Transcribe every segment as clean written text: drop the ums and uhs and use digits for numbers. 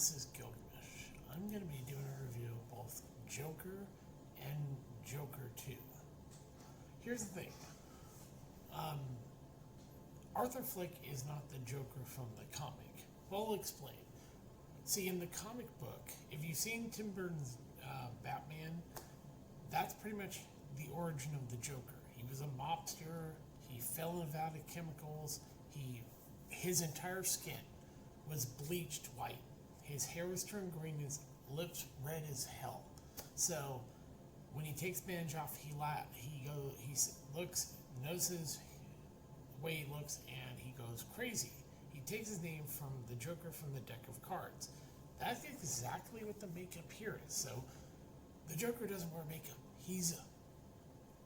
this is Gilgamesh. I'm going to be doing a review of both Joker and Joker 2. Here's the thing. Arthur Fleck is not the Joker from the comic. Well, I'll explain. See, in the comic book, if you've seen Tim Burton's Batman, that's pretty much the origin of the Joker. He was a mobster. He fell in a vat of chemicals. His entire skin was bleached white. His hair was turned green. His lips red as hell. So when he takes bandage off, he looks, notices the way he looks, and he goes crazy. He takes his name from the Joker from the deck of cards. That's exactly what the makeup here is. So the Joker doesn't wear makeup. He's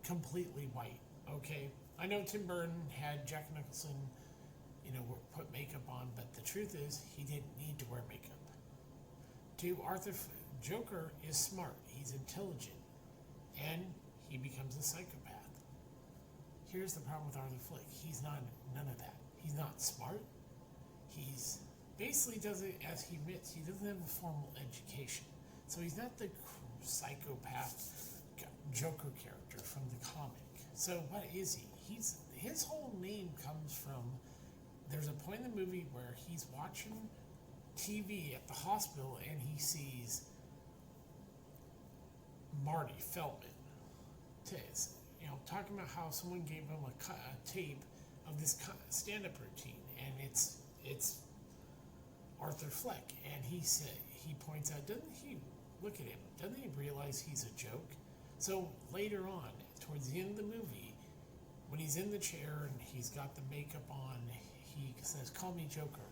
completely white. Okay, I know Tim Burton had Jack Nicholson, put makeup on, but the truth is he didn't need to wear makeup. Joker is smart. He's intelligent, and he becomes a psychopath. Here's the problem with Arthur Fleck. He's not none of that. He's not smart. He's basically does it as he admits. He doesn't have a formal education, so he's not the psychopath Joker character from the comic. So what is he? His whole name comes from. There's a point in the movie where he's watching TV at the hospital and he sees Marty Feldman, talking about how someone gave him a tape of this stand-up routine, and it's Arthur Fleck, and he points out, doesn't he look at him? Doesn't he realize he's a joke? So later on, towards the end of the movie, when he's in the chair and he's got the makeup on, he says, "Call me Joker."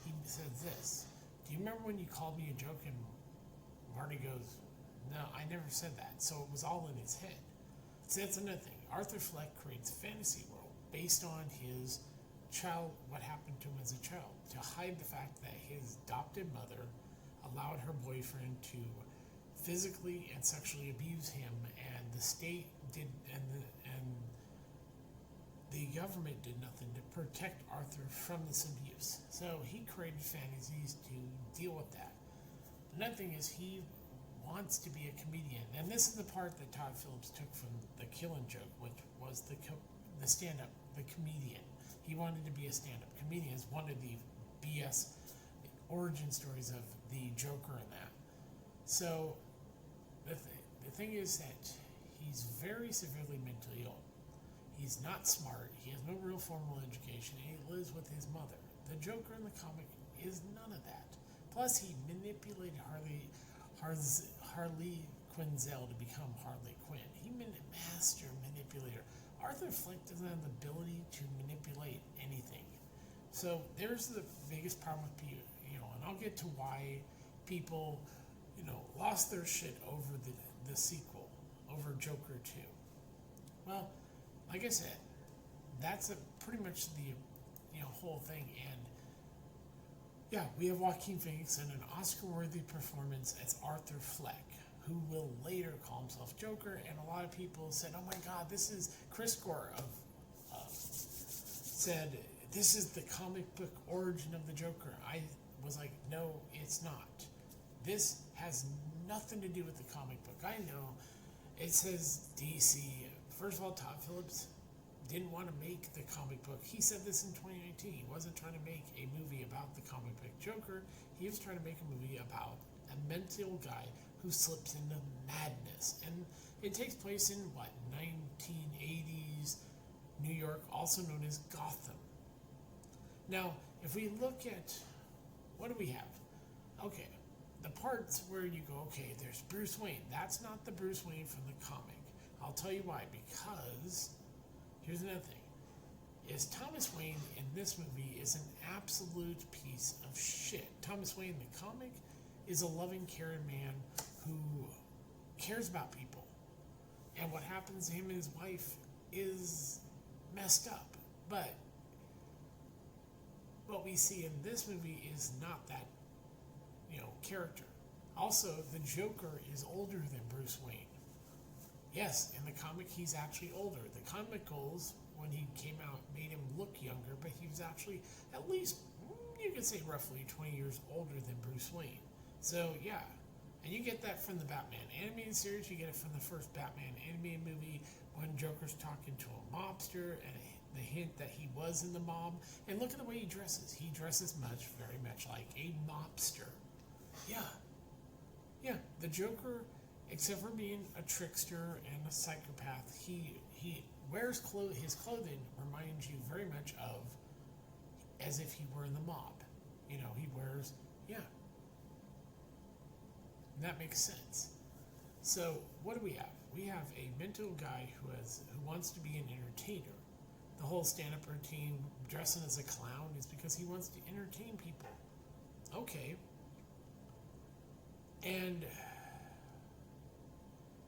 He says this, "Do you remember when you called me a joke?" And Marty goes, "No, I never said that." So it was all in his head. So that's another thing. Arthur Fleck creates a fantasy world based on his child, what happened to him as a child, to hide the fact that his adopted mother allowed her boyfriend to physically and sexually abuse him, and the state did, and the government did nothing to protect Arthur from this abuse. So he created fantasies to deal with that. Another thing is he wants to be a comedian, and this is the part that Todd Phillips took from The Killing Joke, which was the stand-up, the comedian. He wanted to be a stand-up comedian. Is one of the BS origin stories of the Joker and that. So the thing is that he's very severely mentally ill. He's not smart. He has no real formal education, and he lives with his mother. The Joker in the comic is none of that. Plus, he manipulated Harley Quinzel to become Harley Quinn. He master manipulator. Arthur Fleck doesn't have the ability to manipulate anything. So there's the biggest problem with people, and I'll get to why people, lost their shit over the sequel, over Joker 2. Well, like I said, that's pretty much the whole thing. And yeah, we have Joaquin Phoenix in an Oscar-worthy performance as Arthur Fleck, who will later call himself Joker. And a lot of people said, "Oh my God, this is Chris Gore said this is the comic book origin of the Joker." I was like, no, it's not. This has nothing to do with the comic book. I know it says DC. First of all, Todd Phillips didn't want to make the comic book. He said this in 2019. He wasn't trying to make a movie about the comic book Joker. He was trying to make a movie about a mental guy who slips into madness. And it takes place in, 1980s New York, also known as Gotham. Now, if we look at, what do we have? Okay, the parts where you go, okay, there's Bruce Wayne. That's not the Bruce Wayne from the comic. I'll tell you why. Because, here's another thing. Is Thomas Wayne in this movie is an absolute piece of shit. Thomas Wayne in the comic is a loving, caring man who cares about people. And what happens to him and his wife is messed up. But what we see in this movie is not that, character. Also, the Joker is older than Bruce Wayne. Yes, in the comic, he's actually older. The comicals, when he came out, made him look younger, but he was actually at least you could say roughly 20 years older than Bruce Wayne. So, yeah. And you get that from the Batman animated series. You get it from the first Batman animated movie when Joker's talking to a mobster and the hint that he was in the mob. And look at the way he dresses. He dresses very much like a mobster. Yeah. Yeah, the Joker, except for being a trickster and a psychopath, he wears his clothing reminds you very much of as if he were in the mob. You know, he wears, yeah. And that makes sense. So, what do we have? We have a mental guy who wants to be an entertainer. The whole stand-up routine, dressing as a clown, is because he wants to entertain people. Okay. And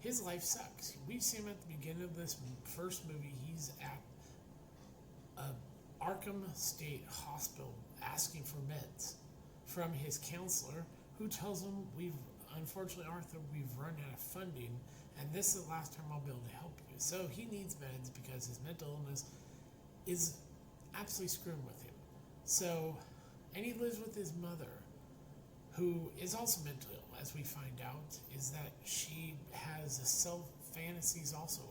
his life sucks. We see him at the beginning of this first movie. He's at a Arkham State Hospital asking for meds from his counselor, who tells him, unfortunately, Arthur, we've run out of funding, and this is the last time I'll be able to help you. So he needs meds because his mental illness is absolutely screwing with him. So, and he lives with his mother, who is also mentally ill, as we find out, is that she has fantasies also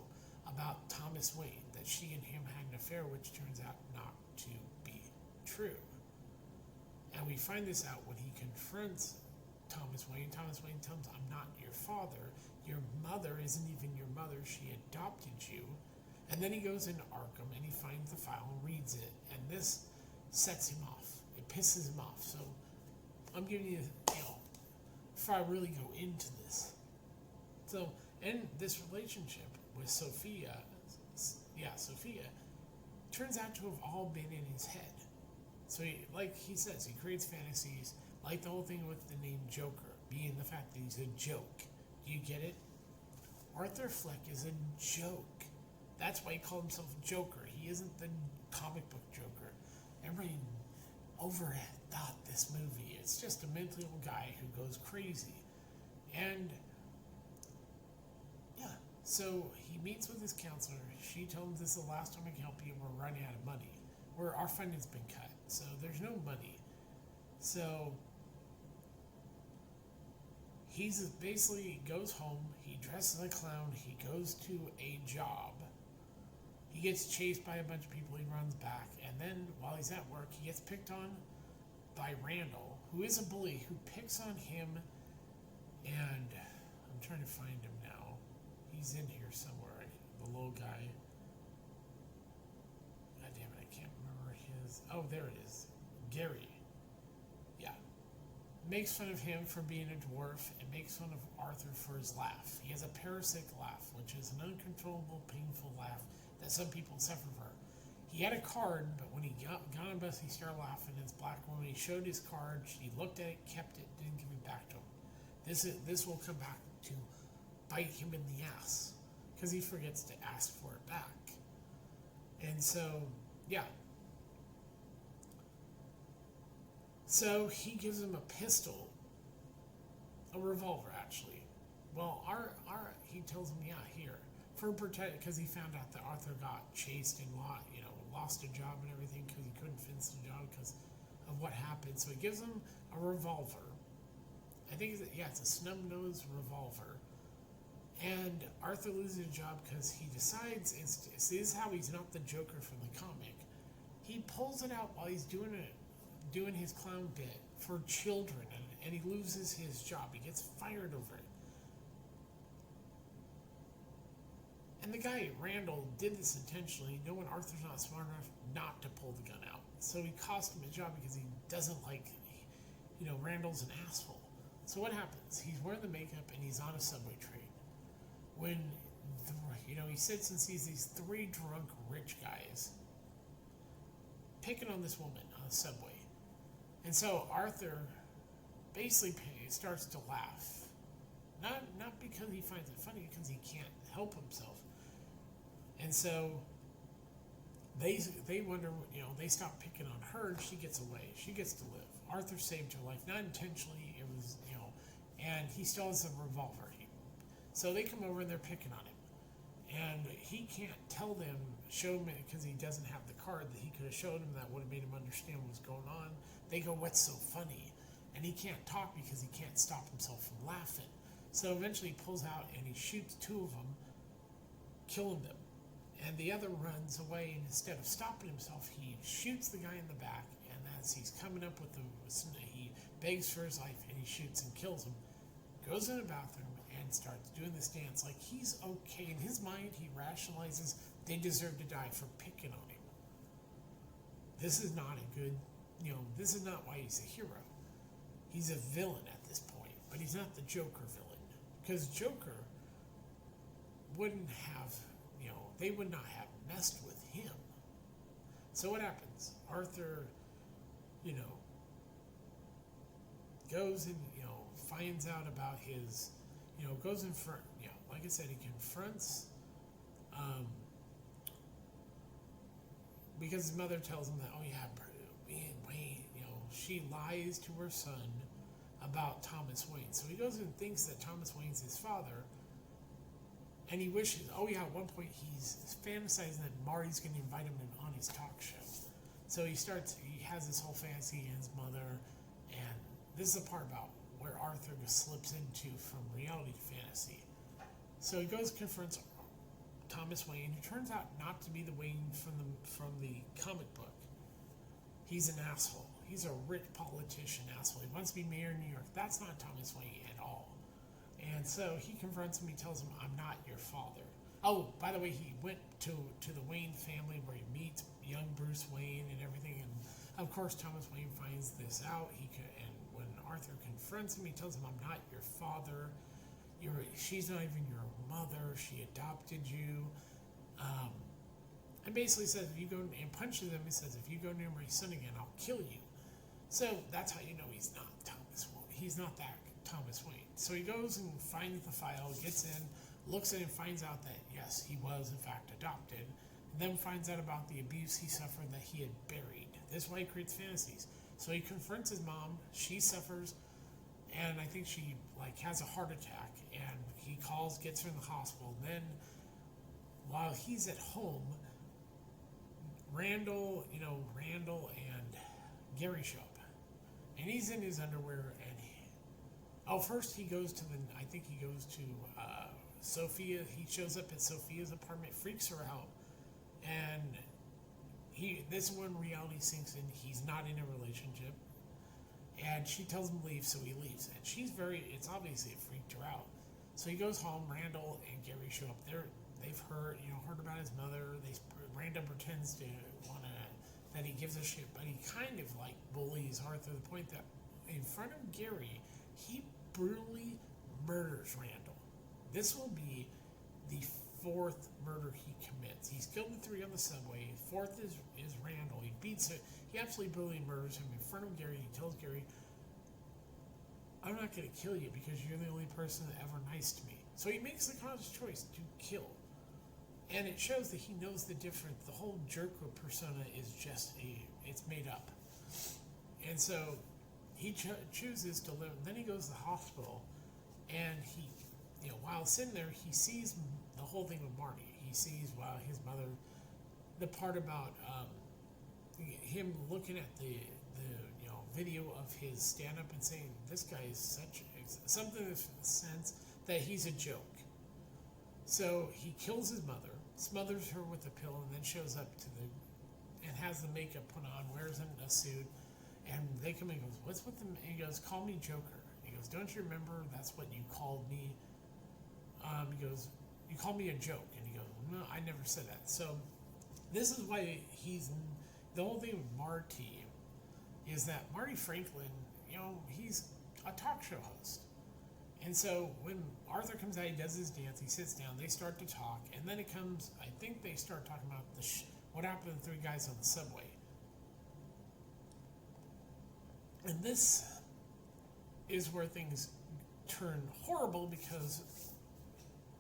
about Thomas Wayne, that she and him had an affair, which turns out not to be true. And we find this out when he confronts Thomas Wayne. Thomas Wayne tells him, I'm not your father. Your mother isn't even your mother. She adopted you. And then he goes into Arkham and he finds the file and reads it. And this sets him off. It pisses him off. So I'm giving you, before I really go into this. So, and this relationship with Sophia, turns out to have all been in his head. So, like he says, he creates fantasies, like the whole thing with the name Joker, being the fact that he's a joke. Do you get it? Arthur Fleck is a joke. That's why he called himself Joker. He isn't the comic book Joker. Everybody overthought this movie. It's just a mentally ill guy who goes crazy. And, yeah, so he meets with his counselor. She told him this is the last time I can help you. We're running out of money. Our funding's been cut, so there's no money. So he's basically goes home. He dresses like a clown. He goes to a job. He gets chased by a bunch of people. He runs back. And then while he's at work, he gets picked on by Randall, who is a bully, who picks on him. And I'm trying to find him now. He's in here somewhere. The little guy. God damn it, I can't remember his. Oh, there it is. Gary. Yeah. Makes fun of him for being a dwarf and makes fun of Arthur for his laugh. He has a parasitic laugh, which is an uncontrollable, painful laugh that some people suffer from. He had a card, but when he got on bus, he started laughing. This black woman, he showed his card. She looked at it, kept it, didn't give it back to him. This will come back to bite him in the ass because he forgets to ask for it back. And so, yeah. So he gives him a pistol, a revolver actually. Well, he tells him, yeah, here. For protect, because he found out that Arthur got chased and lost a job and everything because he couldn't finish the job because of what happened. So he gives him a revolver. I think it's a snub-nosed revolver. And Arthur loses a job because he decides, this is how he's not the Joker from the comic. He pulls it out while he's doing his clown bit for children, and he loses his job. He gets fired over it. And the guy, Randall, did this intentionally, knowing Arthur's not smart enough not to pull the gun out. So he cost him a job because he doesn't like, Randall's an asshole. So what happens? He's wearing the makeup and he's on a subway train. When, he sits and sees these three drunk rich guys picking on this woman on the subway. And so Arthur basically starts to laugh. Not because he finds it funny, because he can't help himself. And so they wonder, they stop picking on her and she gets away. She gets to live. Arthur saved her life, not intentionally, it was, and he still has a revolver. So they come over and they're picking on him. And he can't tell them, show him, because he doesn't have the card that he could have showed him that would have made him understand what was going on. They go, "What's so funny?" And he can't talk because he can't stop himself from laughing. So eventually he pulls out and he shoots two of them, killing them. And the other runs away, and instead of stopping himself, he shoots the guy in the back. And as he's coming up with he begs for his life, and he shoots and kills him. Goes in the bathroom and starts doing this dance like he's okay. In his mind, he rationalizes they deserve to die for picking on him. This is not a good, this is not why he's a hero. He's a villain at this point, but he's not the Joker villain. Because Joker wouldn't have, they would not have messed with him. So what happens? Arthur, goes and, finds out about his, goes in front, like I said, he confronts, because his mother tells him that, oh yeah, Wayne, she lies to her son about Thomas Wayne. So he goes and thinks that Thomas Wayne's his father, and he wishes, at one point he's fantasizing that Marty's going to invite him on his talk show. So he has this whole fantasy in his mother, and this is the part about where Arthur slips into from reality to fantasy. So he goes and confronts Thomas Wayne, who turns out not to be the Wayne from the comic book. He's an asshole. He's a rich politician asshole. He wants to be mayor of New York. That's not Thomas Wayne at all. And so he confronts him. He tells him, "I'm not your father." Oh, by the way, he went to the Wayne family where he meets young Bruce Wayne and everything. And of course, Thomas Wayne finds this out. And when Arthur confronts him, he tells him, "I'm not your father. She's not even your mother. She adopted you." And basically says, if you go and punches him, he says, "If you go near my son again, I'll kill you." So that's how you know he's not Thomas Wayne. He's not that Thomas Wayne. So he goes and finds the file, gets in, looks at it, and finds out that, yes, he was in fact adopted. And then finds out about the abuse he suffered that he had buried. This is why he creates fantasies. So he confronts his mom. She suffers, and I think she has a heart attack. And he calls, gets her in the hospital. Then, while he's at home, Randall and Gary show up, and he's in his underwear. And first he goes to Sophia. He shows up at Sophia's apartment, freaks her out, and this is when reality sinks in. He's not in a relationship, and she tells him to leave, so he leaves. And it's obviously it freaked her out. So he goes home. Randall and Gary show up. They've heard about his mother. Randall pretends that he gives a shit, but he kind of bullies Arthur to the point that in front of Gary, he brutally murders Randall. This will be the fourth murder he commits. He's killed the three on the subway. Fourth is Randall. He beats it. He absolutely brutally murders him in front of Gary. He tells Gary, "I'm not going to kill you because you're the only person that ever nice to me." So he makes the conscious choice to kill. And it shows that he knows the difference. The whole Joker persona is just it's made up. And so he chooses to live. Then he goes to the hospital, and he, while sitting there, he sees the whole thing with Marty. He sees, his mother, the part about him looking at the video of his stand-up and saying, "This guy is something in the sense that he's a joke." So he kills his mother, smothers her with a pill, and then shows up and has the makeup put on, wears a suit, and they come in and goes, "What's with them?" And he goes, "Call me Joker." He goes, "Don't you remember that's what you called me?" He goes, "You called me a joke." And he goes, "No, I never said that." So this is why the whole thing with Marty is that Marty Franklin, he's a talk show host. And so when Arthur comes out, he does his dance, he sits down, they start to talk, and then it comes, I think they start talking about what happened to the three guys on the subway. And this is where things turn horrible, because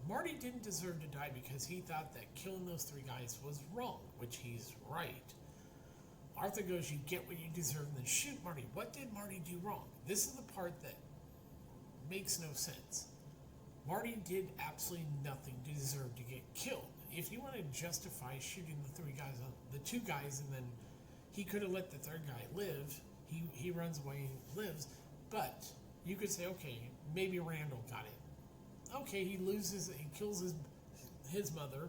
Marty didn't deserve to die because he thought that killing those three guys was wrong, which he's right. Arthur goes, "You get what you deserve," and then shoot Marty. What did Marty do wrong? This is the part that makes no sense. Marty did absolutely nothing to deserve to get killed. If you want to justify shooting the two guys, and then he could have let the third guy live, he runs away and lives, but you could say, okay, maybe Randall got it. Okay, he kills his mother,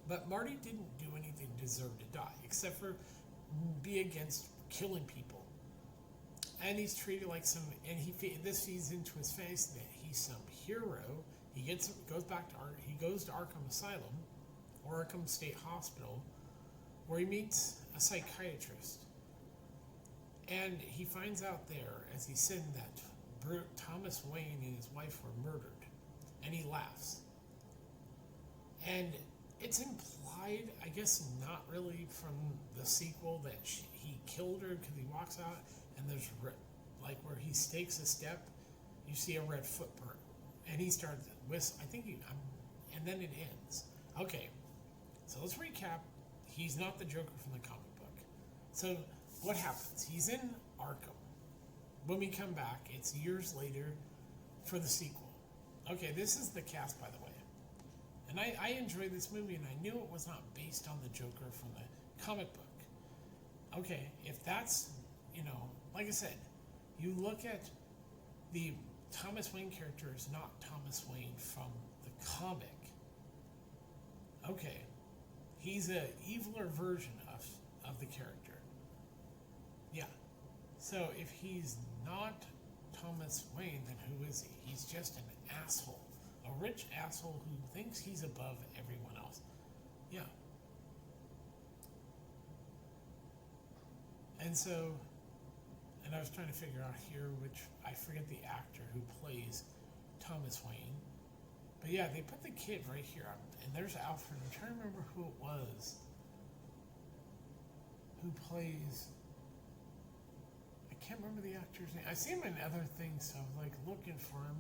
but Marty didn't do anything to deserve to die, except for be against killing people. And he's treated like this feeds into his face that he's some hero. He goes to Arkham Asylum, or Arkham State Hospital, where he meets a psychiatrist. And he finds out there, as he's sitting, that Thomas Wayne and his wife were murdered. And he laughs. And it's implied, I guess not really, from the sequel that he killed her, because he walks out and there's where he takes a step, you see a red footprint, and he starts and then it ends. Okay, so let's recap. He's not the Joker from the comic book. So what happens? He's in Arkham. When we come back, it's years later for the sequel. Okay, this is the cast, by the way. And I enjoyed this movie, and I knew it was not based on the Joker from the comic book. Okay, if that's, like I said, you look at the Thomas Wayne character is not Thomas Wayne from the comic. Okay, he's an eviler version of the character. Yeah. So if he's not Thomas Wayne, then who is he? He's just an asshole. A rich asshole who thinks he's above everyone else. Yeah. And so, and I was trying to figure out here I forget the actor who plays Thomas Wayne. But yeah, they put the kid right here. And there's Alfred. I'm trying to remember who it was who plays. I can't remember the actor's name. I see him in other things, so I was looking for him.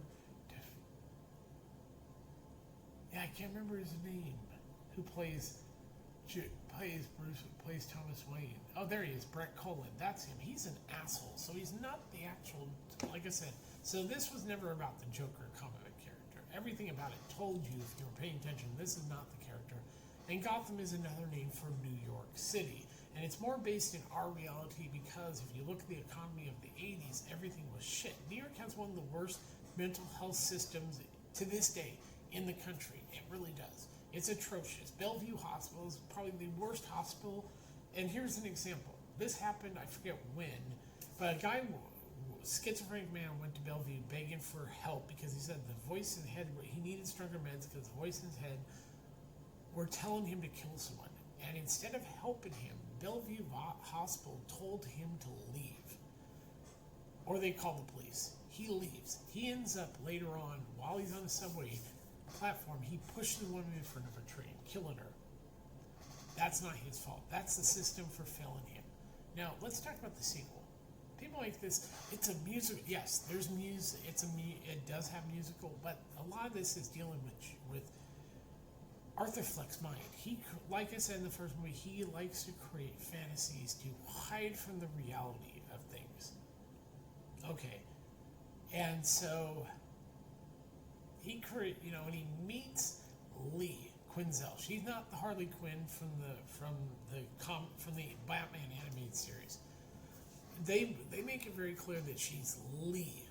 Yeah, I can't remember his name. Who plays Thomas Wayne? Oh, there he is, Brett Cullen. That's him. He's an asshole. So he's not the actual, like I said. So this was never about the Joker comic character. Everything about it told you, if you were paying attention, this is not the character. And Gotham is another name for New York City. And it's more based in our reality because if you look at the economy of the 80s, everything was shit. New York has one of the worst mental health systems to this day in the country. It really does. It's atrocious. Bellevue Hospital is probably the worst hospital. And here's an example. This happened, I forget when, but a guy, schizophrenic man, went to Bellevue begging for help because he said the voice in his head, he needed stronger meds because the voice in his head were telling him to kill someone. And instead of helping him, Bellevue Hospital told him to leave. Or they called the police. He leaves. He ends up later on, while he's on the subway platform, he pushed the woman in front of a train, killing her. That's not his fault. That's the system for failing him. Now, let's talk about the sequel. People like this, it's a music, yes, there's music, it does have musical, but a lot of this is dealing with Arthur Fleck's mind. He, like I said in the first movie, he likes to create fantasies to hide from the reality of things. Okay. And so he and he meets Lee Quinzel. She's not the Harley Quinn from the Batman animated series. They make it very clear that she's Lee.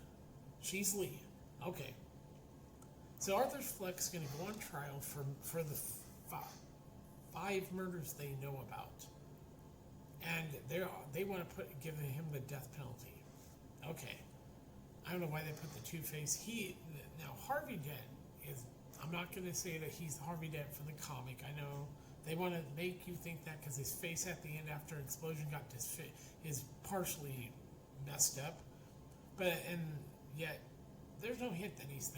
She's Lee. Okay. So Arthur Fleck's going to go on trial for the five murders they know about, and they want to give him the death penalty. Okay. I don't know why they put the Two-Face. Now Harvey Dent is. I'm not going to say that he's Harvey Dent from the comic. I know they want to make you think that because his face at the end after an explosion got is partially messed up, and yet there's no hint that he's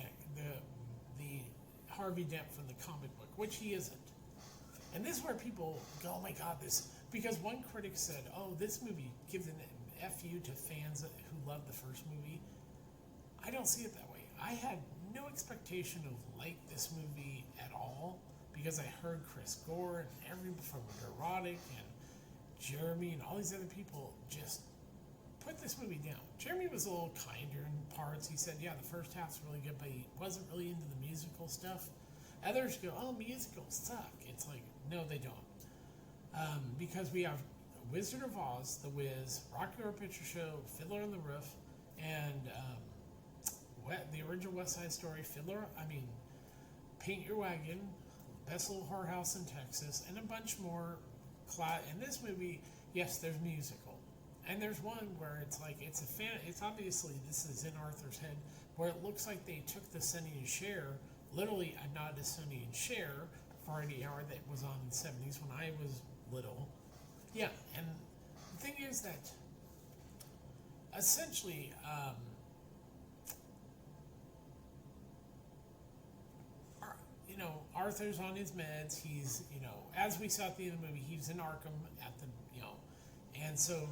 the Harvey Dent from the comic book, which he isn't. And this is where people go, oh my God, this, because one critic said, oh, this movie gives an FU to fans who loved the first movie. I don't see it that way. I had no expectation of this movie at all because I heard Chris Gore and everyone from Neurotic and Jeremy and all these other people just put this movie down. Jeremy was a little kinder and parts. He said, yeah, the first half's really good, but he wasn't really into the musical stuff. Others go, oh, musicals suck. It's like, no, they don't. Because we have Wizard of Oz, The Wiz, Rocky Horror Picture Show, Fiddler on the Roof, and the original West Side Story, Paint Your Wagon, Best Little Whorehouse in Texas, and a bunch more. In this movie, yes, there's musical, and there's one where it's like it's obviously this is in Arthur's head, where it looks like they took the Sonny and Cher, literally a nod to Sonny and Cher, variety hour that was on in the 70s when I was little. Yeah, and the thing is that essentially, Arthur's on his meds. He's, as we saw at the end of the movie, he's in Arkham and so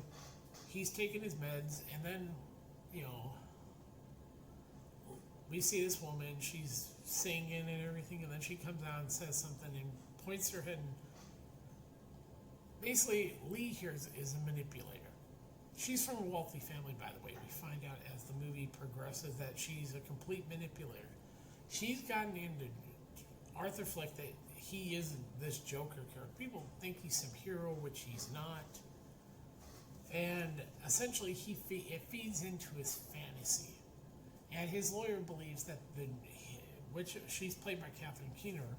he's taking his meds, and then, we see this woman, she's singing and everything, and then she comes out and says something and points her head, and basically Lee here is a manipulator. She's from a wealthy family, by the way. We find out as the movie progresses that she's a complete manipulator. She's gotten into Arthur Fleck that he is this Joker character. People think he's some hero, which he's not. And essentially, it feeds into his fantasy. And his lawyer believes that which she's played by Catherine Keener,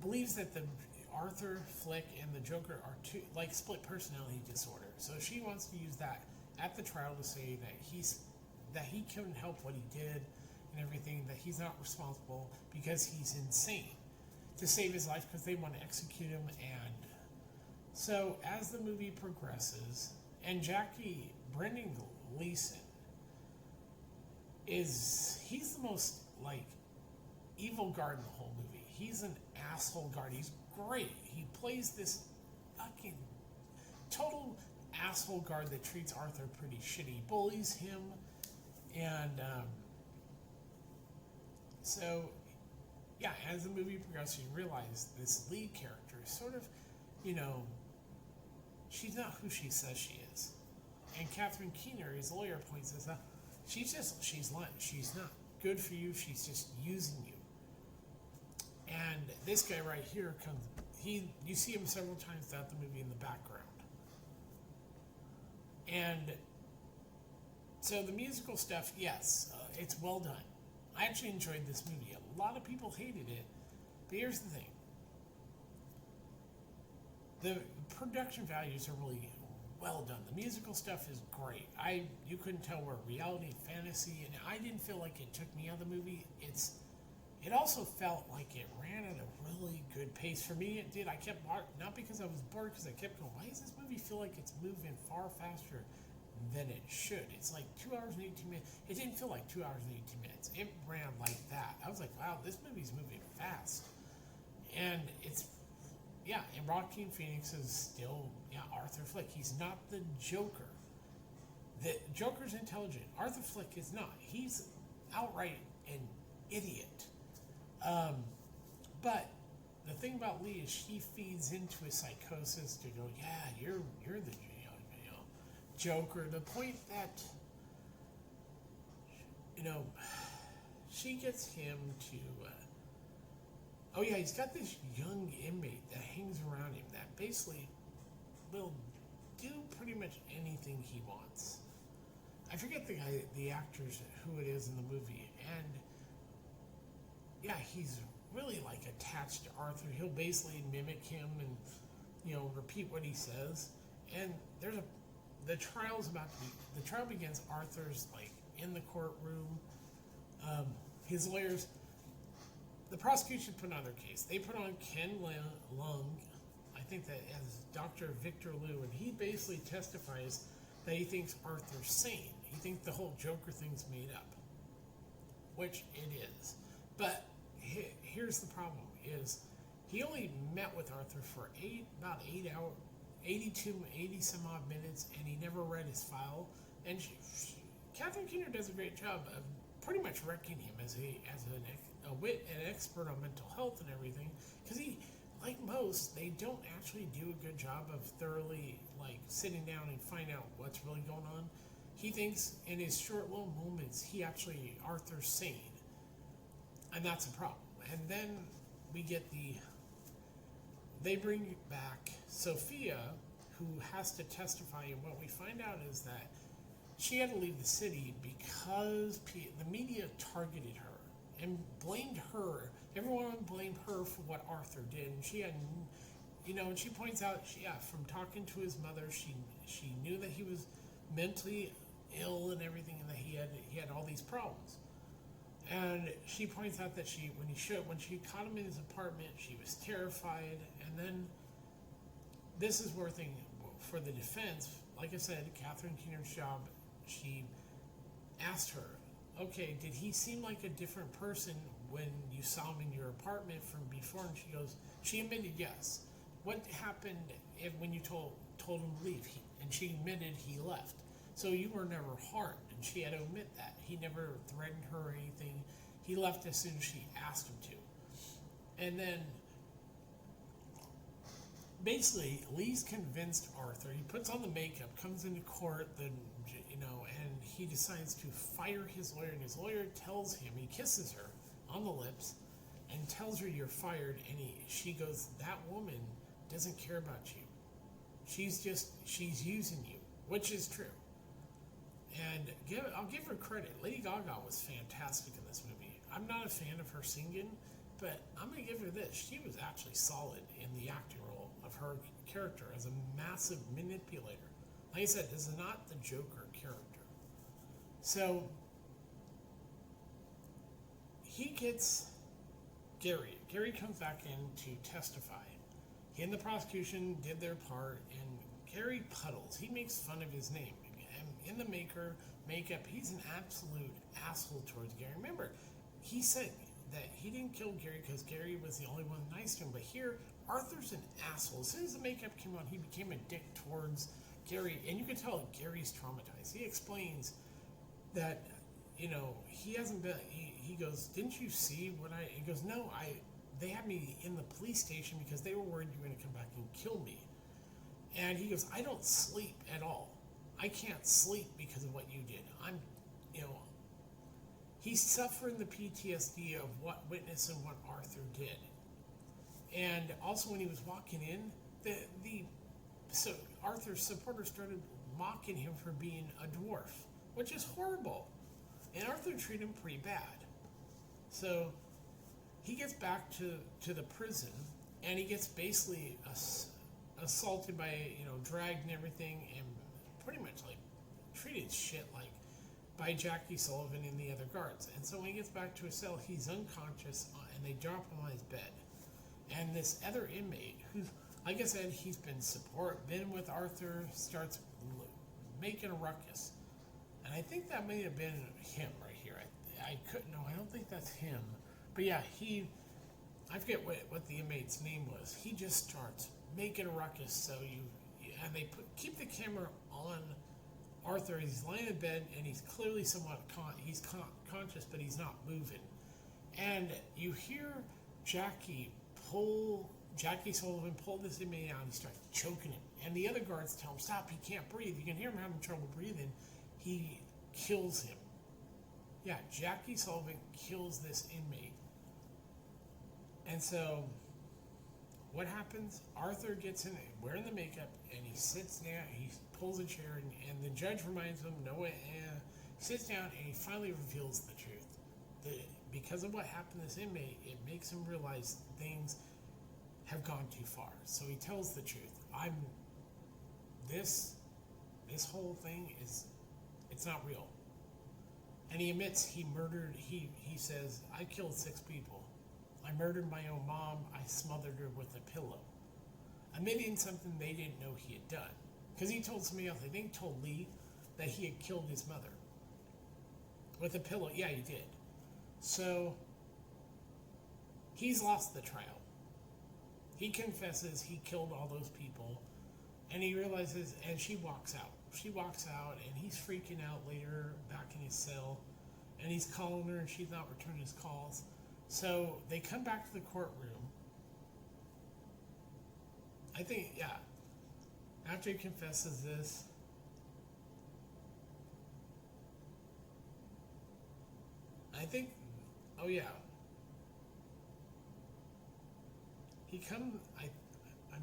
believes that the Arthur Fleck and the Joker are two, like, split personality disorder. So she wants to use that at the trial to say that he couldn't help what he did and everything, that he's not responsible because he's insane, to save his life because they want to execute him. And so as the movie progresses, and Brendan Gleeson he's the most, like, evil guard in the whole movie. He's an asshole guard. He's great. He plays this fucking total asshole guard that treats Arthur pretty shitty, bullies him, and so yeah, as the movie progresses, you realize this lead character is sort of, she's not who she says she is. And Catherine Keener, his lawyer, points this out. She's lying. She's not good for you. She's just using you. And this guy right here you see him several times throughout the movie in the background. And so the musical stuff, yes, it's well done. I actually enjoyed this movie. A lot of people hated it, but here's the thing. The production values are really well done. The musical stuff is great. You couldn't tell where reality and fantasy, and I didn't feel like it took me out of the movie. It also felt like it ran at a really good pace. For me, it did. I kept watching, not because I was bored, because I kept going, why does this movie feel like it's moving far faster than it should? It's like 2 hours and 18 minutes. It didn't feel like 2 hours and 18 minutes. It ran like that. I was like, wow, this movie's moving fast. And and Joaquin Phoenix is still, Arthur Fleck. He's not the Joker. The Joker's intelligent. Arthur Fleck is not. He's outright an idiot. But the thing about Lee is she feeds into his psychosis to go, yeah, you're the Joker. To the point that, she gets him to, he's got this young inmate that hangs around him that basically will do pretty much anything he wants. I forget the actors, who it is in the movie, and he's really, like, attached to Arthur. He'll basically mimic him and, repeat what he says. And the trial begins. Arthur's, like, in the courtroom. His lawyers, the prosecution put on their case. They put on Ken Lung, I think that as Dr. Victor Liu, and he basically testifies that he thinks Arthur's sane. He thinks the whole Joker thing's made up, which it is. But here's the problem, is he only met with Arthur for about 8 hours, 80 some odd minutes, and he never read his file. And Catherine Keener does a great job of pretty much wrecking him as an expert on mental health and everything, because he, like most, they don't actually do a good job of thoroughly, like, sitting down and finding out what's really going on. he thinks in his short little moments, Arthur's sane. And that's a problem. And then we get they bring back Sophia, who has to testify, and what we find out is that she had to leave the city because the media targeted her and blamed her. Everyone blamed her for what Arthur did, and she had, and she points out, from talking to his mother, she knew that he was mentally ill and everything, and that he had all these problems. And she points out that when she caught him in his apartment, she was terrified. And then this is where for the defense, like I said, Catherine Keener's job, she asked her, okay, did he seem like a different person when you saw him in your apartment from before? And she admitted yes. What happened when you told him to leave? And she admitted he left. So you were never harmed, and she had to admit that. He never threatened her or anything. He left as soon as she asked him to. And then, basically, Lee's convinced Arthur. He puts on the makeup, comes into court, and he decides to fire his lawyer. And his lawyer tells him, he kisses her on the lips, and tells her you're fired. And she goes, that woman doesn't care about you. She's using you, which is true. And I'll give her credit. Lady Gaga was fantastic in this movie. I'm not a fan of her singing, but I'm going to give her this. She was actually solid in the acting role of her character as a massive manipulator. Like I said, this is not the Joker character. So, he gets Gary. Gary comes back in to testify. He and the prosecution did their part, and Gary Puddles, he makes fun of his name. In the makeup, he's an absolute asshole towards Gary. Remember, he said that he didn't kill Gary because Gary was the only one nice to him. But here, Arthur's an asshole. As soon as the makeup came on, he became a dick towards Gary. And you can tell Gary's traumatized. He explains that, he hasn't been, he goes, didn't you see he goes, no, they had me in the police station because they were worried you were going to come back and kill me. And he goes, I don't sleep at all. I can't sleep because of what you did. He's suffering the PTSD of what Witness and what Arthur did. And also when he was walking in, so Arthur's supporters started mocking him for being a dwarf, which is horrible. And Arthur treated him pretty bad. So he gets back to the prison, and he gets basically assaulted by, dragged and everything, and pretty much treated shit by Jackie Sullivan and the other guards. And so when he gets back to his cell, he's unconscious, and they drop him on his bed. And this other inmate, who, like I said, he's been with Arthur, starts making a ruckus. And I think that may have been him right here. I couldn't know. I don't think that's him. But yeah, I forget what the inmate's name was. He just starts making a ruckus. And they keep the camera on Arthur. He's lying in bed, and he's clearly somewhat conscious, but he's not moving. And you hear Jackie Sullivan pull this inmate out, and he starts choking him. And the other guards tell him, stop, he can't breathe. You can hear him having trouble breathing. He kills him. Yeah, Jackie Sullivan kills this inmate. And so, what happens? Arthur gets in, wearing the makeup, and he sits down, he pulls a chair, and the judge reminds him, he sits down, and he finally reveals the truth. Because of what happened to this inmate, it makes him realize things have gone too far. So he tells the truth. This whole thing it's not real. And he admits he says, I killed 6 people. I murdered my own mom. I smothered her with a pillow. Admitting something they didn't know he had done. Because he told somebody else, I think told Lee, that he had killed his mother. With a pillow. Yeah, he did. So, he's lost the trial. He confesses he killed all those people. And he realizes, and she walks out. She walks out, and he's freaking out later, back in his cell. And he's calling her, and she's not returning his calls. So they come back to the courtroom. I think, yeah. After he confesses this, I think. Oh yeah. He come. I'm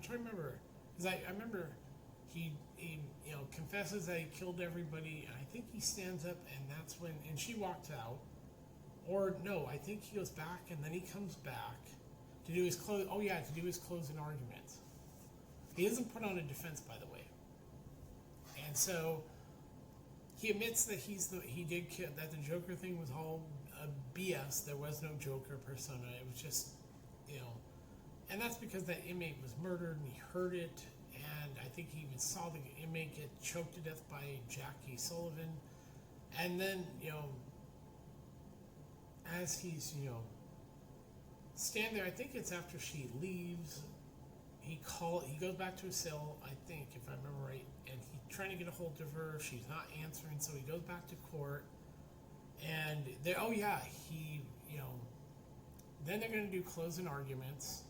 trying to remember because I remember he confesses that he killed everybody, and I think he stands up, and that's when and she walks out. Or no, I think he goes back, and then he comes back to do his close. Oh yeah, to do his closing arguments. He doesn't put on a defense, by the way, and so he admits that he did kill, that the Joker thing was all BS. There was no Joker persona. It was just, and that's because that inmate was murdered and he heard it, and I think he even saw the inmate get choked to death by Jackie Sullivan, and then as he's stand there, I think it's after she leaves. He goes back to his cell, I think, if I remember right, and he's trying to get a hold of her. She's not answering, so he goes back to court. And then they're going to do closing arguments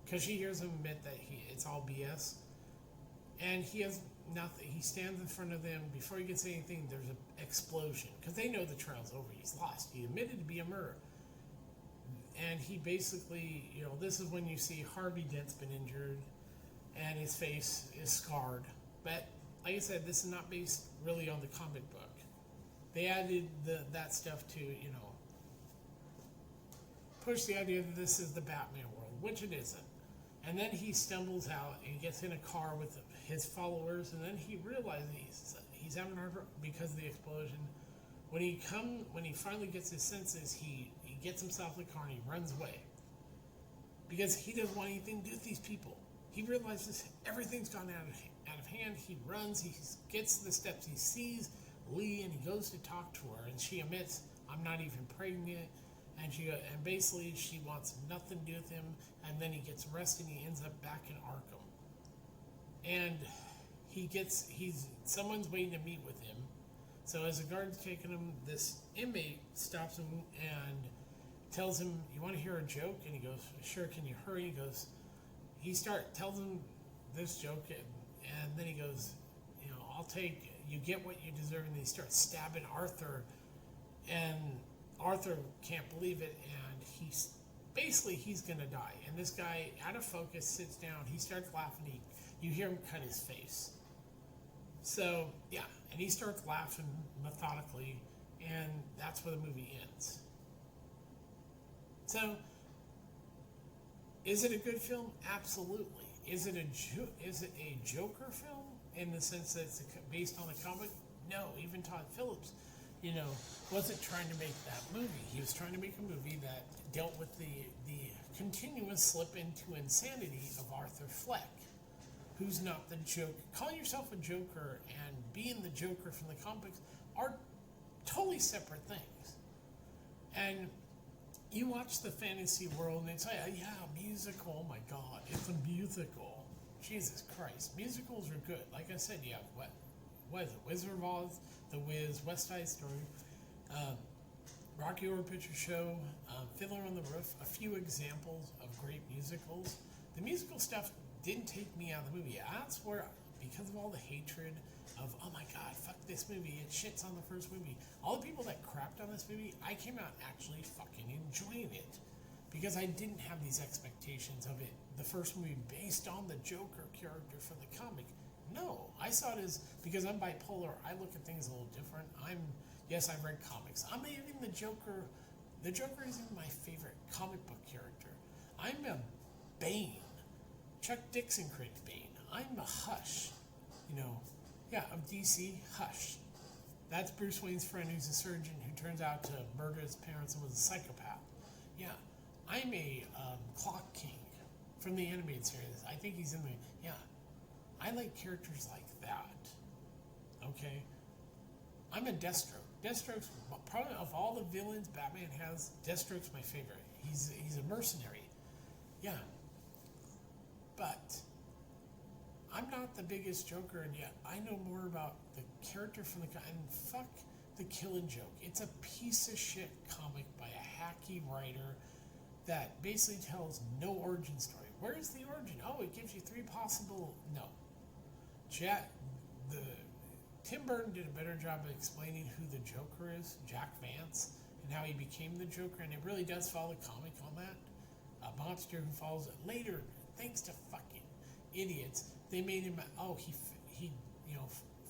because she hears him admit that it's all BS. And he has nothing. He stands in front of them. Before he can say anything, there's an explosion because they know the trial's over. He's lost. He admitted to be a murderer. And he basically, this is when you see Harvey Dent's been injured and his face is scarred. But like I said, this is not based really on the comic book. They added that stuff to, push the idea that this is the Batman world, which it isn't. And then he stumbles out and he gets in a car with his followers, and then he realizes he's having a hard time because of the explosion. When he finally gets his senses, he gets himself in the car and he runs away because he doesn't want anything to do with these people. He realizes everything's gone out of hand. He runs. He gets to the steps. He sees Lee and he goes to talk to her, and she admits, "I'm not even pregnant." And basically she wants nothing to do with him. And then he gets arrested and he ends up back in Arkham. And someone's waiting to meet with him. So as the guard's taking him, this inmate stops him and tells him, "You want to hear a joke?" And he goes, "Sure, can you hurry?" Tells him this joke, and then he goes, you get what you deserve. And he starts stabbing Arthur, and Arthur can't believe it, and he's gonna die. And this guy, out of focus, sits down. He starts laughing. You hear him cut his face. So yeah, and he starts laughing methodically, and that's where the movie ends. So, is it a good film? Absolutely. Is it a Joker film in the sense that it's based on a comic? No. Even Todd Phillips, wasn't trying to make that movie. He was trying to make a movie that dealt with the continuous slip into insanity of Arthur Fleck, who's not the Joker. Calling yourself a Joker and being the Joker from the comics are totally separate things. And you watch the fantasy world and it's like, yeah, musical, oh my God, it's a musical. Jesus Christ, musicals are good. Like I said, you have what is it, Wizard of Oz, The Wiz, West Side Story, Rocky Horror Picture Show, Fiddler on the Roof, a few examples of great musicals. The musical stuff didn't take me out of the movie. That's where, because of all the hatred of, oh my God, fuck this movie, it shits on the first movie. All the people that crapped on this movie, I came out actually fucking enjoying it. Because I didn't have these expectations of it, the first movie based on the Joker character from the comic. No, I saw it as, because I'm bipolar, I look at things a little different. Yes, I've read comics. I'm even the Joker isn't my favorite comic book character. I'm a Bane. Chuck Dixon created Bane. I'm a Hush. Of DC, Hush. That's Bruce Wayne's friend who's a surgeon who turns out to murder his parents and was a psychopath. Yeah, I'm a Clock King from the animated series. I think he's in I like characters like that. Okay? I'm a Deathstroke. Deathstroke's probably, of all the villains Batman has, Deathstroke's my favorite. He's a mercenary. Yeah. But I'm not the biggest Joker, and yet I know more about the character from the and fuck the Killing Joke. It's a piece of shit comic by a hacky writer that basically tells no origin story. Where's the origin? Oh, it gives you 3 possible. No. Tim Burton did a better job of explaining who the Joker is, Jack Vance, and how he became the Joker, and it really does follow the comic on that. A monster who falls later, thanks to fucking idiots, they made him. Oh, he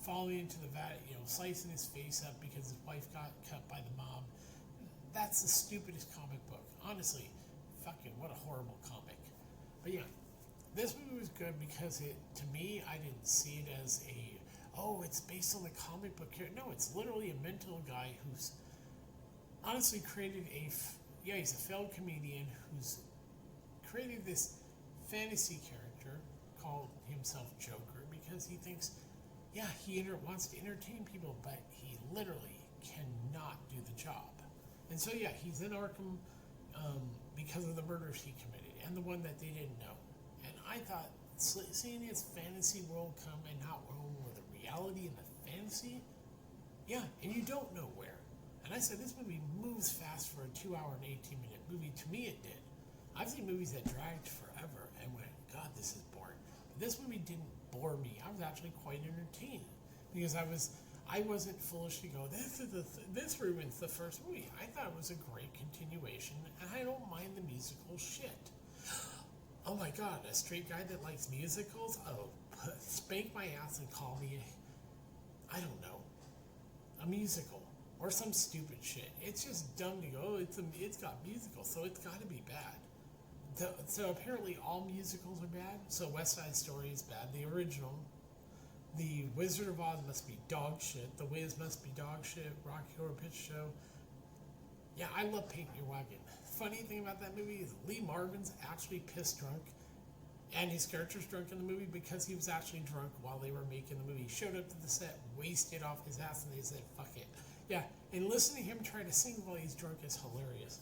falling into the vat, slicing his face up because his wife got cut by the mob. That's the stupidest comic book. Honestly, fucking what a horrible comic. But yeah, this movie was good because to me, I didn't see it as it's based on the comic book character. No, it's literally a mental guy who's honestly created he's a failed comedian who's created this fantasy character called himself Joker because he thinks, he wants to entertain people, but he literally cannot do the job. And so, he's in Arkham because of the murders he committed and the one that they didn't know. And I thought, seeing his fantasy world come and not roll with the reality and the fantasy, and you don't know where. And I said, this movie moves fast for a 2-hour and 18-minute movie. To me, it did. I've seen movies that dragged forever and went, God, this is boring. But this movie didn't bore me. I was actually quite entertained because I wasn't foolish to go, this ruins the first movie. I thought it was a great continuation, and I don't mind the musical shit. Oh my God, a straight guy that likes musicals? Oh, spank my ass and call me, I don't know, a musical or some stupid shit. It's just dumb to go, it's got musicals, so it's got to be bad. So apparently all musicals are bad. So West Side Story is bad, the original. The Wizard of Oz must be dog shit. The Wiz must be dog shit. Rocky Horror Picture Show. Yeah, I love Paint Your Wagon. Funny thing about that movie is Lee Marvin's actually pissed drunk, and his character's drunk in the movie because he was actually drunk while they were making the movie. He showed up to the set, wasted off his ass, and they said, fuck it. Yeah, and listening to him try to sing while he's drunk is hilarious.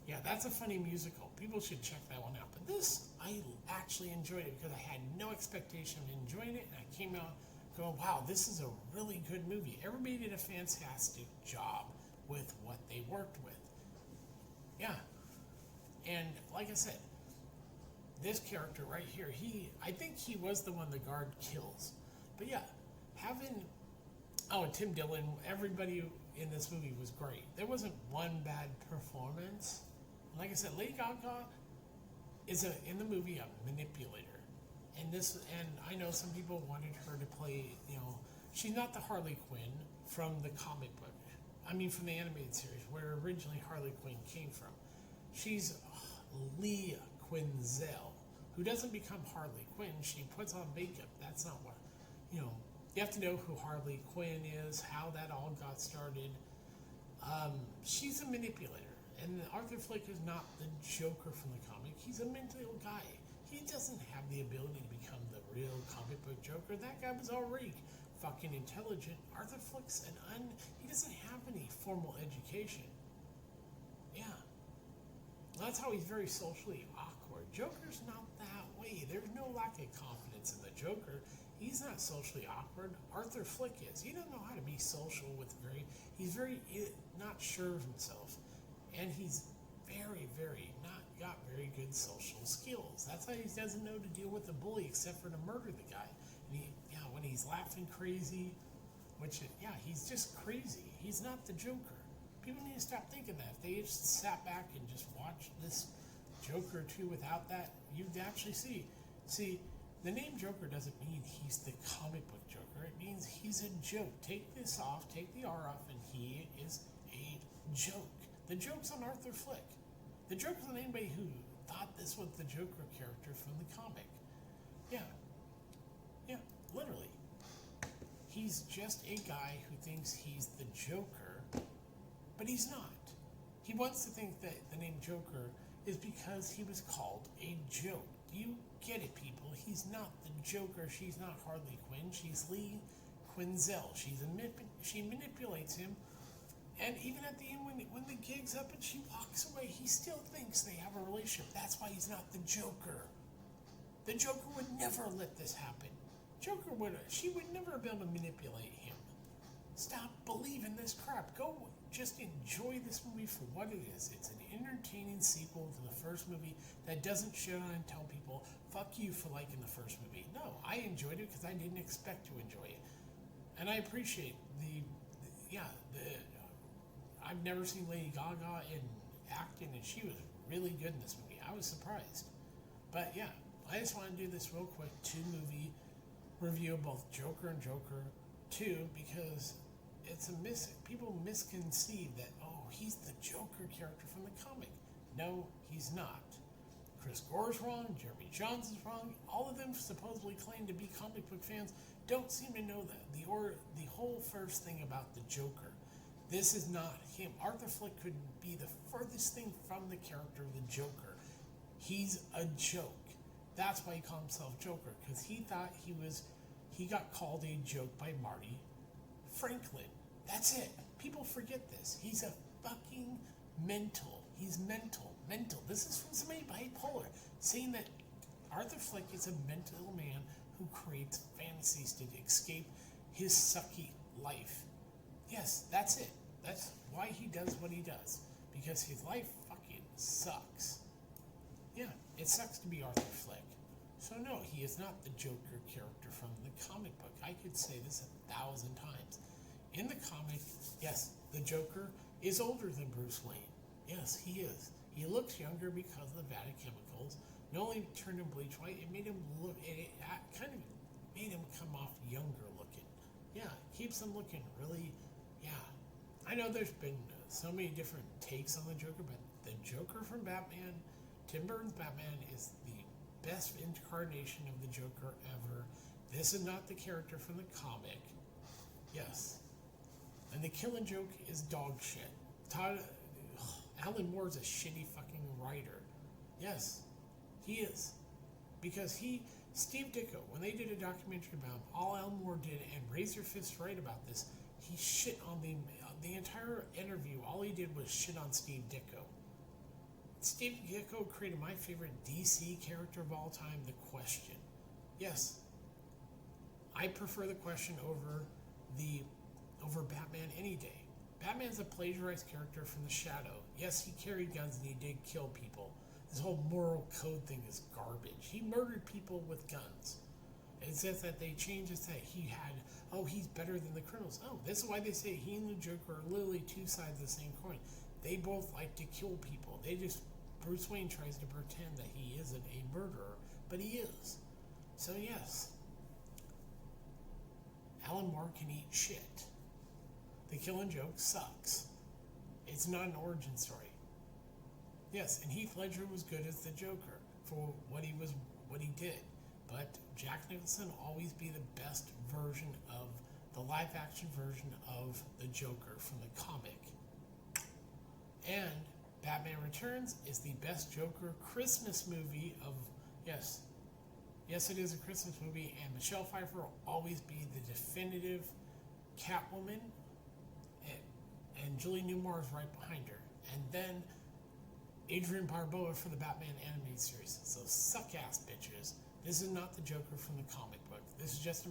Yeah, that's a funny musical. People should check that one out. But this, I actually enjoyed it because I had no expectation of enjoying it, and I came out going, wow, this is a really good movie. Everybody did a fantastic job with what they worked with. Yeah. And like I said, this character right here, I think he was the one the guard kills. But yeah, and Tim Dillon, everybody in this movie was great. There wasn't one bad performance. Like I said, Lady Gaga is in the movie a manipulator. And I know some people wanted her to play, she's not the Harley Quinn from the comic book. I mean, from the animated series, where originally Harley Quinn came from. She's Leah Quinzel, who doesn't become Harley Quinn. She puts on makeup. That's not what, you have to know who Harley Quinn is, how that all got started. She's a manipulator. And Arthur Fleck is not the Joker from the comic. He's a mental guy. He doesn't have the ability to become the real comic book Joker. That guy was already fucking intelligent. Arthur Fleck's he doesn't have any formal education. Yeah. That's how he's very socially awkward. Joker's not that way. There's no lack of confidence in the Joker. He's not socially awkward. Arthur Fleck is. He doesn't know how to be social he's very not sure of himself. And he's very, very got very good social skills. That's how he doesn't know to deal with a bully except for to murder the guy. And when he's laughing crazy, he's just crazy. He's not the Joker. People need to stop thinking that. If they just sat back and just watched this Joker 2 without that, you'd actually see. See, the name Joker doesn't mean he's the comic book Joker. It means he's a joke. Take this off, take the R off, and he is a joke. The joke's on Arthur Fleck. The joke's on anybody who thought this was the Joker character from the comic. Yeah, literally. He's just a guy who thinks he's the Joker, but he's not. He wants to think that the name Joker is because he was called a joke. Do you get it, people? He's not the Joker. She's not Harley Quinn. She's Lee Quinzel. She manipulates him. And even at the end, when the gig's up and she walks away, he still thinks they have a relationship. That's why he's not the Joker. The Joker would never let this happen. She would never be able to manipulate him. Stop believing this crap. Go just enjoy this movie for what it is. It's an entertaining sequel to the first movie that doesn't shit on and tell people, fuck you for liking the first movie. No, I enjoyed it because I didn't expect to enjoy it. And I appreciate I I've never seen Lady Gaga in acting, and she was really good in this movie. I was surprised. But yeah, I just want to do this real quick 2-movie review of both Joker and Joker 2 because people misconceive that, oh, he's the Joker character from the comic. No, he's not. Chris Gore's wrong, Jeremy Johnson's wrong, all of them supposedly claim to be comic book fans don't seem to know that. The whole first thing about the Joker, this is not him. Arthur Fleck could be the furthest thing from the character of the Joker. He's a joke. That's why he called himself Joker, because he thought he got called a joke by Marty Franklin. That's it. People forget this. He's a fucking mental. He's mental. This is from somebody bipolar saying that Arthur Fleck is a mental man who creates fantasies to escape his sucky life. Yes, that's it. That's why he does what he does. Because his life fucking sucks. Yeah, it sucks to be Arthur Fleck. So no, he is not the Joker character from the comic book. I could say this 1,000 times. In the comic, yes, the Joker is older than Bruce Wayne. Yes, he is. He looks younger because of the Vada chemicals. Not only turned him bleach white, it made him look. It kind of made him come off younger looking. Yeah, keeps him looking really. Yeah, I know there's been so many different takes on the Joker, but the Joker from Batman, Tim Burton's Batman, is the best incarnation of the Joker ever. This is not the character from the comic. Yes, and the Killing Joke is dog shit. Alan Moore's a shitty fucking writer. Yes, he is. Because Steve Ditko, when they did a documentary about him, all Alan Moore did, and Razor Fist right about this, he shit on the entire interview. All he did was shit on Steve Ditko. Steve Ditko created my favorite DC character of all time, the Question. Yes, I prefer the Question over Batman any day. Batman's a plagiarized character from The Shadow. Yes, he carried guns and he did kill people. This whole moral code thing is garbage. He murdered people with guns. It says that they changed it to he's better than the criminals. Oh, this is why they say he and the Joker are literally two sides of the same coin. They both like to kill people. Bruce Wayne tries to pretend that he isn't a murderer, but he is. So yes, Alan Moore can eat shit. The Killing Joke sucks. It's not an origin story. Yes, and Heath Ledger was good as the Joker for what he did. But Jack Nicholson will always be the best version of the live-action version of the Joker from the comic. And Batman Returns is the best Joker Christmas movie of... Yes, it is a Christmas movie, and Michelle Pfeiffer will always be the definitive Catwoman, and Julie Newmar is right behind her. And then Adrian Barbeau for the Batman animated series. So suck-ass bitches. This is not the Joker from the comic book. This is just a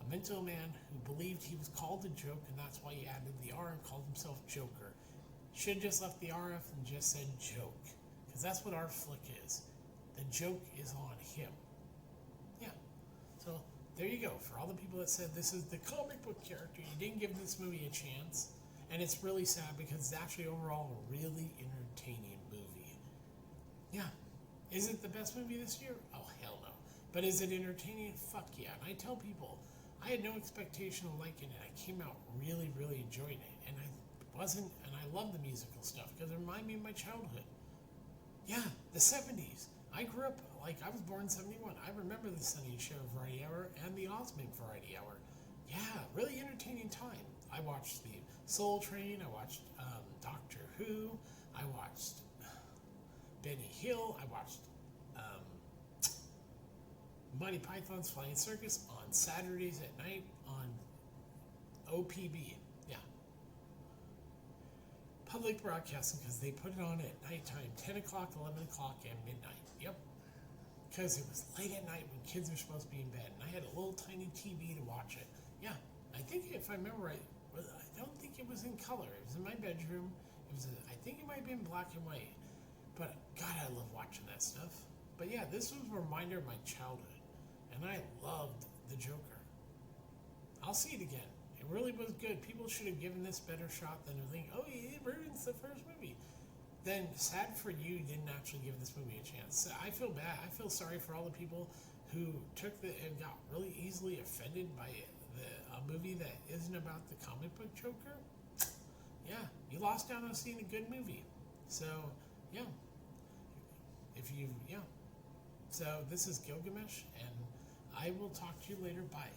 mental man who believed he was called a joke, and that's why he added the R and called himself Joker. Should have just left the RF and just said joke, because that's what our flick is. The joke is on him. Yeah. So there you go. For all the people that said this is the comic book character, you didn't give this movie a chance. And it's really sad because it's actually overall a really entertaining movie. Yeah. Is it the best movie this year? Oh, hell no. But is it entertaining? Fuck yeah. And I tell people, I had no expectation of liking it. I came out really, really enjoying it. And I love the musical stuff because it reminded me of my childhood. Yeah, the 70s. I grew up, I was born in 71. I remember the Sunny Show Variety Hour and the Osmond Variety Hour. Yeah, really entertaining time. I watched the Soul Train, I watched Doctor Who, I watched Benny Hill, I watched Monty Python's Flying Circus on Saturdays at night on OPB. Yeah. Public broadcasting, because they put it on at nighttime, 10 o'clock, 11 o'clock, and midnight. Yep. Because it was late at night when kids are supposed to be in bed, and I had a little tiny TV to watch it. Yeah. I think if I remember right, I don't think it was in color. It was in my bedroom. I think it might have been black and white. But God, I love watching that stuff. But yeah, this was a reminder of my childhood. And I loved the Joker. I'll see it again. It really was good. People should have given this better shot than to think, oh, it ruins the first movie. Then sad for you didn't actually give this movie a chance. So I feel bad. I feel sorry for all the people who took and got really easily offended by a movie that isn't about the comic book Joker. Yeah, you lost out on seeing a good movie. So yeah, So this is Gilgamesh, and I will talk to you later. Bye.